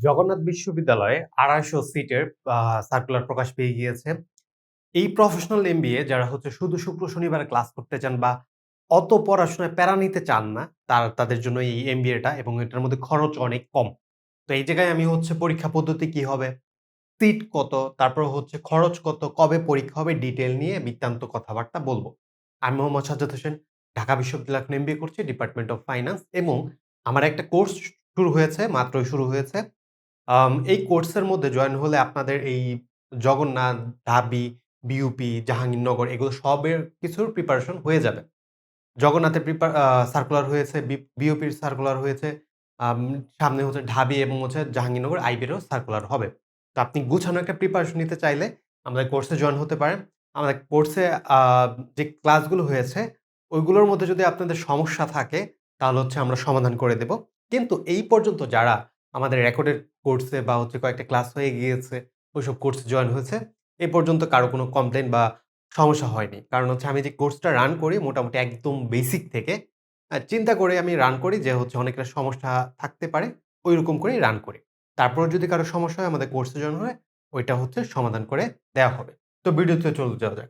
জগন্নাথ বিশ্ববিদ্যালয়ে ২৫০ সিটের সার্কুলার প্রকাশ পেয়ে গিয়েছে। এই প্রফেশনাল এমবিএ যারা হচ্ছে শুধু শুক্র শনিবারে ক্লাস করতে চান বা অত পড়াশোনায় প্যারা নিতে চান না, তাদের জন্য এই এমবিএটা এবং এটার মধ্যে খরচ অনেক কম। তো এই জায়গায় আমি হচ্ছে পরীক্ষা পদ্ধতি কি হবে, সিট কত, তারপর হচ্ছে খরচ কত, কবে পরীক্ষা হবে ডিটেইল নিয়ে বৃত্তান্ত কথাবার্তা বলব। আমি মোহাম্মদ সাজ্জাদ হোসেন, ঢাকা বিশ্ববিদ্যালয় এখন এমবিএ করছি ডিপার্টমেন্ট অফ ফাইন্যান্স এবং আমার একটা কোর্স শুরু হয়েছে, মাত্রই শুরু হয়েছে। এই কোর্সের মধ্যে জয়েন হলে আপনাদের এই জগন্নাথ, ঢাবি, বিইউপি, জাহাঙ্গীরনগর এগুলো সবের কিছুর প্রিপারেশন হয়ে যাবে। জগন্নাথের সার্কুলার হয়েছে, বিইউপির সার্কুলার হয়েছে। আম সামনে হচ্ছে ঢাবি এবং হচ্ছে জাহাঙ্গীরনগর আইবিরও সার্কুলার হবে। তো আপনি গুছানো একটা প্রিপারেশন নিতে চাইলে আমাদের কোর্সে জয়েন হতে পারেন। আমাদের কোর্সে আ যে ক্লাসগুলো হয়েছে ওইগুলোর মধ্যে যদি আপনাদের সমস্যা থাকে তাহলে হচ্ছে আমরা সমাধান করে দেব। কিন্তু এই পর্যন্ত যারা আমাদের রেকর্ডেড কোর্সে বা হচ্ছে কয়েকটা ক্লাস হয়ে গিয়েছে, ওইসব কোর্সে জয়েন হয়েছে, এ পর্যন্ত কারো কোনো কমপ্লেইন বা সমস্যা হয়নি। কারণ হচ্ছে আমি যে কোর্সটা রান করি মোটামুটি একদম বেসিক থেকে চিন্তা করে আমি রান করি যে হচ্ছে অনেকের সমস্যা থাকতে পারে, ঐরকম করেই রান করি। তারপরেও যদি কারো সমস্যা হয় আমাদের কোর্সে জয়েন হলে ওইটা হচ্ছে সমাধান করে দেয়া হবে। তো ভিডিওতে চলে যাওয়া যাক।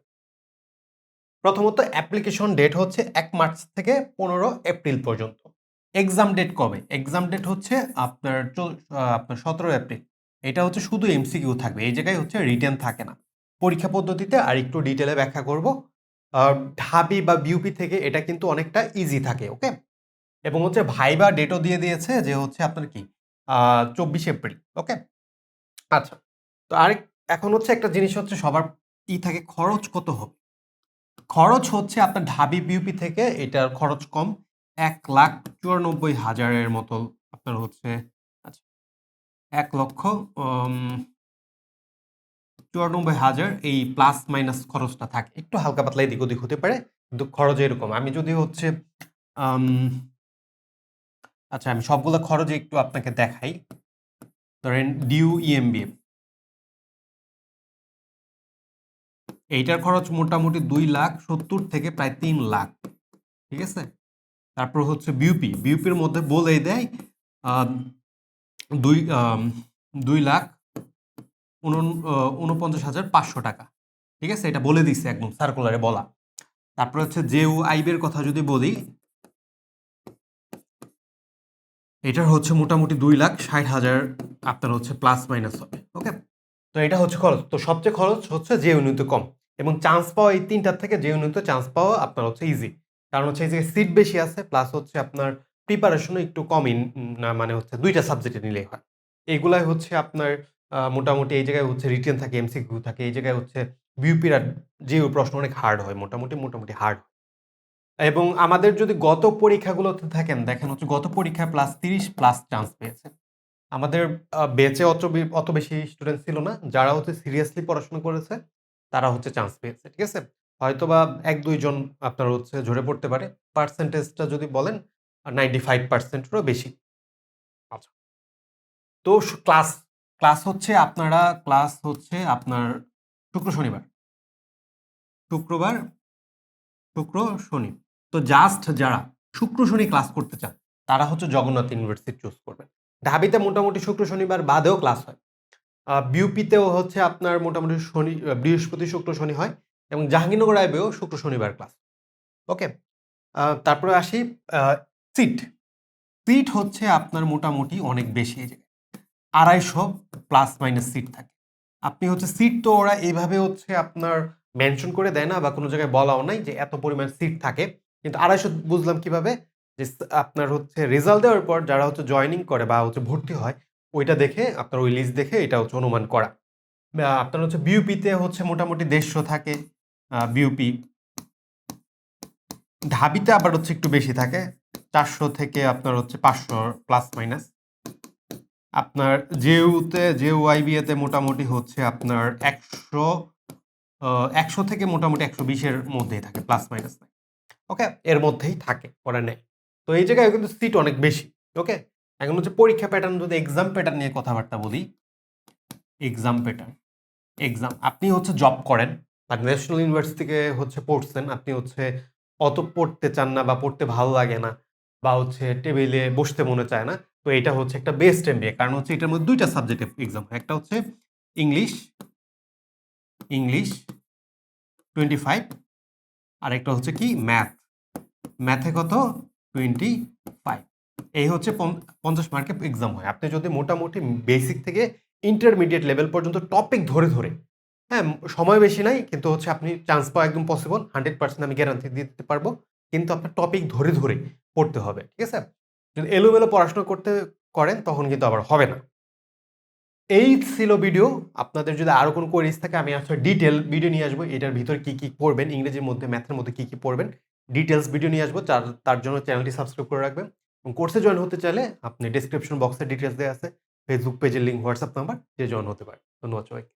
প্রথমত অ্যাপ্লিকেশন ডেট হচ্ছে ১ মার্চ থেকে ১৫ এপ্রিল পর্যন্ত। এক্সাম ডেট কবে? এক্সাম ডেট হচ্ছে আপনার ১৭ এপ্রিল। এটা হচ্ছে শুধু এমসিকিউ থাকবে। এই জায়গায় হচ্ছে রিটেন থাকে না। পরীক্ষা পদ্ধতিতে আরেকটু ডিটেইলে ব্যাখ্যা করব। আ ঢাবি বা বিইউপি থেকে এটা কিন্তু অনেকটা ইজি থাকে, ওকে? এবং হচ্ছে ভাইবা ডেটও দিয়ে দিয়েছে যে হচ্ছে আপনার কি ২৪ এপ্রিল, ওকে? আচ্ছা। তো এখন হচ্ছে একটা জিনিস হচ্ছে সবার থাকে খরচ কত হবে? খরচ হচ্ছে আপনার ঢাবি বিউপি থেকে এটার খরচ কম। ১,৯৪,০০০ এর মতো আপনার হচ্ছে আচ্ছা ১,০০,০০০ ৯৪,০০০ এই প্লাস মাইনাস খরচটা থাকে। একটু হালকা পাতলা এদিক ওদিক হতে পারে। কিন্তু খরচ এরকম। আমি যদি হচ্ছে আম আচ্ছা আমি সবগুলা খরচ একটু আপনাকে দেখাই। ধরেন ডিউ ইএমবি এইটার খরচ মোটামুটি ২,৭০,০০০ থেকে প্রায় ৩,০০,০০০। ঠিক আছে? তারপর হচ্ছে বিউপি। বিউপির মধ্যে বলেই দেয় আ দুই আম ২,৪৯,৫০০ টাকা। ঠিক আছে? এটা বলে দিছে একদম সার্কুলারে বলা। তারপরে হচ্ছে জেইউআইবি এর কথা যদি বলি, এটার হচ্ছে মোটামুটি ২,৬০,০০০ আপনার হচ্ছে প্লাস মাইনাস হবে। ওকে? তো এটা হচ্ছে খরচ। তো সবচেয়ে খরচ হচ্ছে জেইউনিতে কম। এবং চান্স পাওয়া এই ৩ টার থেকে জেইউনিতে চান্স পাওয়া আপনার হচ্ছে ইজি। কারণ হচ্ছে এই যে সিট বেশি আছে প্লাস হচ্ছে আপনার প্রিপারেশনও একটু কম না মানে হচ্ছে ২ টা সাবজেক্টে নিলেই হয়। এগুলাই হচ্ছে আপনার মোটামুটি এই জায়গায় হচ্ছে রিটেন থাকে, এমসিকিউ থাকে। এই জায়গায় হচ্ছে বিইউপির আর জেইউ প্রশ্ন অনেক হার্ড হয়। মোটামুটি হার্ড। এবং আমাদের যদি গত পরীক্ষাগুলোতে দেখেন হচ্ছে গত পরীক্ষায় প্লাস ৩০ প্লাস চান্স পেয়েছে। আমাদের ব্যাচে অত বেশি স্টুডেন্ট ছিল না। যারা হচ্ছে সিরিয়াসলি পড়াশোনা করেছে, তারা হচ্ছে চান্স পেয়েছে। ঠিক আছে? হয়তোবা ১-২ জন আপনার হচ্ছে ঝরে পড়তে পারে। পার্সেন্টেজটা যদি বলেন ৯৫% এরও বেশি। আচ্ছা। তো ক্লাস হচ্ছে আপনার শুক্র, শনিবার। শুক্রবার, শুক্র, শনি। তো জাস্ট যারা শুক্র, শনি ক্লাস করতে চান, তারা হচ্ছে জগন্নাথ ইউনিভার্সিটি চুজ করবেন। ঢাবিতে মোটামুটি শুক্র, শনিবার বাদেও ক্লাস হয়। বিউপিতেও হচ্ছে আপনার মোটামুটি বৃহস্পতি, শুক্র, শনি হয় এবং জাহাঙ্গীরনগর আইবেও শুক্র, শনিবার ক্লাস। ওকে? তারপরে আসি আ সিট। সিট হচ্ছে আপনার মোটামুটি অনেক বেশি। ২৫০ প্লাস মাইনাস সিট থাকে। আপনি হচ্ছে সিট তো ওরা এইভাবে হচ্ছে আপনার মেনশন করে দেয় না বা কোনো জায়গায় বলাও নাই যে এত পরিমাণ সিট থাকে। কিন্তু ২৫০ বুঝলাম কিভাবে? যে আপনার হচ্ছে রেজাল্ট দেওয়ার পর যারা হচ্ছে জয়েনিং করে বা হচ্ছে ভর্তি হয়, ওইটা দেখে আপনার ওই লিস্ট দেখে এটা হচ্ছে অনুমান করা। আপনার হচ্ছে বিইউপিতে হচ্ছে মোটামুটি ১৫০ থাকে বিইউপি। ঢাবিতে আবার হচ্ছে একটু বেশি থাকে। ৪০০ থেকে আপনার হচ্ছে ৫০০ প্লাস মাইনাস। আপনার জেইউআইবি তে মোটামুটি হচ্ছে আপনার ১০০ থেকে মোটামুটি ১২০ এর মধ্যেই থাকে প্লাস মাইনাস নাই। ওকে? এর মধ্যেই থাকে, পরে নেই। তো এই জায়গায় কিন্তু সিট অনেক বেশি। ওকে? এখন হচ্ছে পরীক্ষা প্যাটার্ন যদি এক্সাম প্যাটার্ন নিয়ে কথাবার্তা বলি, এক্সাম প্যাটার্ন। আপনি হচ্ছে জব করেন বা ন্যাশনাল ইউনিভার্সিটি থেকে হচ্ছে পড়ছেন। আপনি হচ্ছে অত পড়তে চান না বা পড়তে ভালো লাগে না। বা হচ্ছে টেবিলে বসতে মনে চায় না, তো এটা হচ্ছে একটা বেস্ট এমবিএ। কারণ হচ্ছে এটার মধ্যে ২ টা সাবজেক্টে এক্সাম হয়। একটা হচ্ছে ইংলিশ, ইংলিশ 25, আরেকটা হচ্ছে কি ম্যাথ। ম্যাথে কত? 25। এই হচ্ছে ৫০ মার্কের এক্সাম হয়। আপনি যদি মোটামুটি বেসিক থেকে ইন্টারমিডিয়েট লেভেল পর্যন্ত টপিক ধরে, ধরে হ্যাঁ, সময় বেশি নাই কিন্তু হচ্ছে আপনি চান্স পাওয়া একদম পসিবল। 100% আমি গ্যারান্টি দিয়ে দিতে পারবো। কিন্তু আপনার টপিক ধরে, ধরে পড়তে হবে। ঠিক আছে? যদি এলোমেলো পড়াশোনা করেন তখন কিন্তু আবার হবে না। এই ছিল ভিডিও। আপনাদের যদি আরো কোনো কোয়েরিজ থাকে আমি আসলে ডিটেইল ভিডিও নিয়ে আসবো। এটার ভিতরে কি, কি পড়বেন, ইংরেজির মধ্যে, ম্যাথের মধ্যে কি, কি পড়বেন, ডিটেইলস ভিডিও নিয়ে আসবো। তার জন্য চ্যানেলটি সাবস্ক্রাইব করে রাখবেন। এবং কোর্সে জয়েন হতে চাইলে আপনি ডেসক্রিপশন বক্সে ডিটেইলস দেয়া আছে। ফেসবুক পেজের লিংক, হোয়াটসঅ্যাপ নাম্বার দিয়ে জয়েন হতে পারেন। ধন্যবাদ সবাইকে।